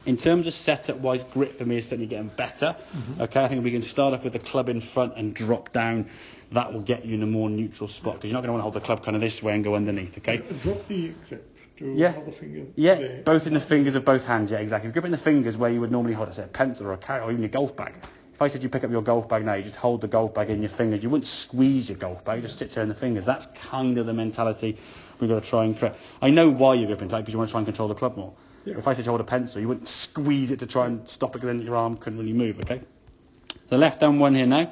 In terms of setup-wise, grip for me is certainly getting better. Okay, I think we can start off with the club in front and drop down. That will get you in a more neutral spot, because you're not going to want to hold the club kind of this way and go underneath, okay? Drop the grip to hold the finger. Yeah, there. both in the fingers of both hands, yeah, exactly. Grip in the fingers where you would normally hold, say, a pencil or a carrot or even your golf bag. If I said you pick up your golf bag now, you just hold the golf bag in your fingers. You wouldn't squeeze your golf bag, just sit there in the fingers. That's kind of the mentality we've got to try and create. I know why you're gripping tight, because you want to try and control the club more. Yeah. If I said you hold a pencil, you wouldn't squeeze it to try and stop it, because then your arm couldn't really move, okay? The left hand one here now,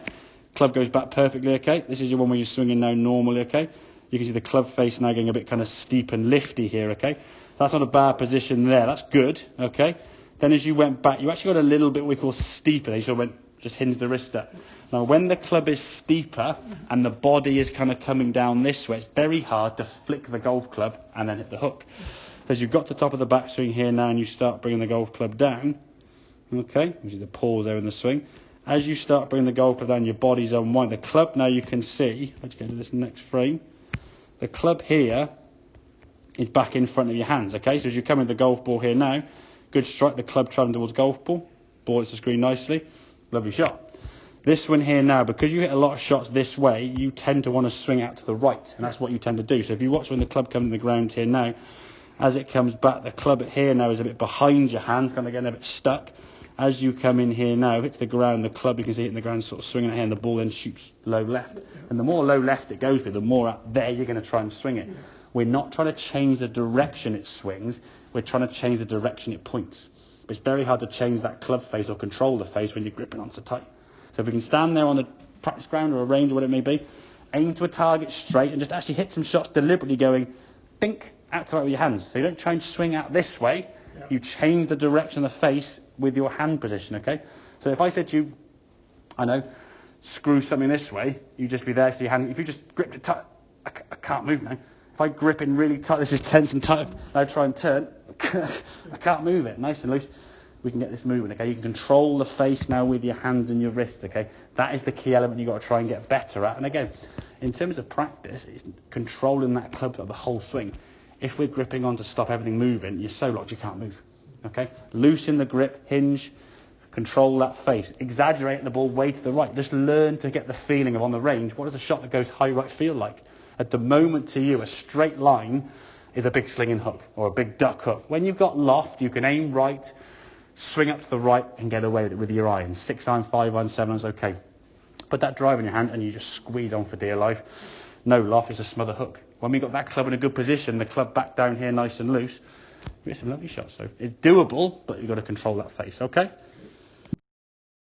club goes back perfectly, okay? This is your one where you're swinging now normally, okay? You can see the club face now getting a bit kind of steep and lifty here, okay? That's not a bad position there, that's good, okay? Then as you went back, you actually got a little bit what we call steeper. You sort of went, just hinge the wrist up. Now when the club is steeper and the body is kind of coming down this way, it's very hard to flick the golf club and then hit the hook. As you've got to the top of the backswing here now and you start bringing the golf club down, okay, which is the pause there in the swing. As you start bringing the golf club down, your body's unwind. The club now you can see, let's go to this next frame, the club here is back in front of your hands, okay? So as you come in the golf ball here now, good strike, the club travelling towards golf ball, ball hits the screen nicely, lovely shot. This one here now, because you hit a lot of shots this way, you tend to want to swing out to the right, and that's what you tend to do. So if you watch when the club comes to the ground here now, as it comes back, the club here now is a bit behind your hands, kind of getting a bit stuck. As you come in here now, hits the ground, the club, you can see hitting the ground, sort of swinging it here, and the ball then shoots low left. And the more low left it goes with, the more up there you're going to try and swing it. We're not trying to change the direction it swings, we're trying to change the direction it points. But it's very hard to change that club face or control the face when you're gripping on so tight. So if we can stand there on the practice ground or a range or whatever it may be, aim to a target straight and just actually hit some shots deliberately going, think out to the right with your hands. So you don't try and swing out this way, you change the direction of the face with your hand position, okay? So if I said to you, I know, screw something this way, you just be there, so your hand, if you just grip it tight, I can't move now. If I grip in really tight, this is tense and tight, now try and turn, I can't move it, nice and loose. We can get this moving, okay? You can control the face now with your hands and your wrists, okay? That is the key element you've got to try and get better at. And again, in terms of practice, it's controlling that club the whole swing. If we're gripping on to stop everything moving, you're so locked you can't move, okay? Loosen the grip, hinge, control that face. Exaggerate the ball way to the right. Just learn to get the feeling of on the range, what does a shot that goes high right feel like? At the moment to you, a straight line is a big slinging hook or a big duck hook. When you've got loft, you can aim right, swing up to the right and get away with it with your irons. 6-iron, 5-iron, 7-iron's okay. Put that drive in your hand and you just squeeze on for dear life. No loft, it's a smother hook. When we got that club in a good position, the club back down here nice and loose, we get some lovely shots. So it's doable, but you've got to control that face, okay?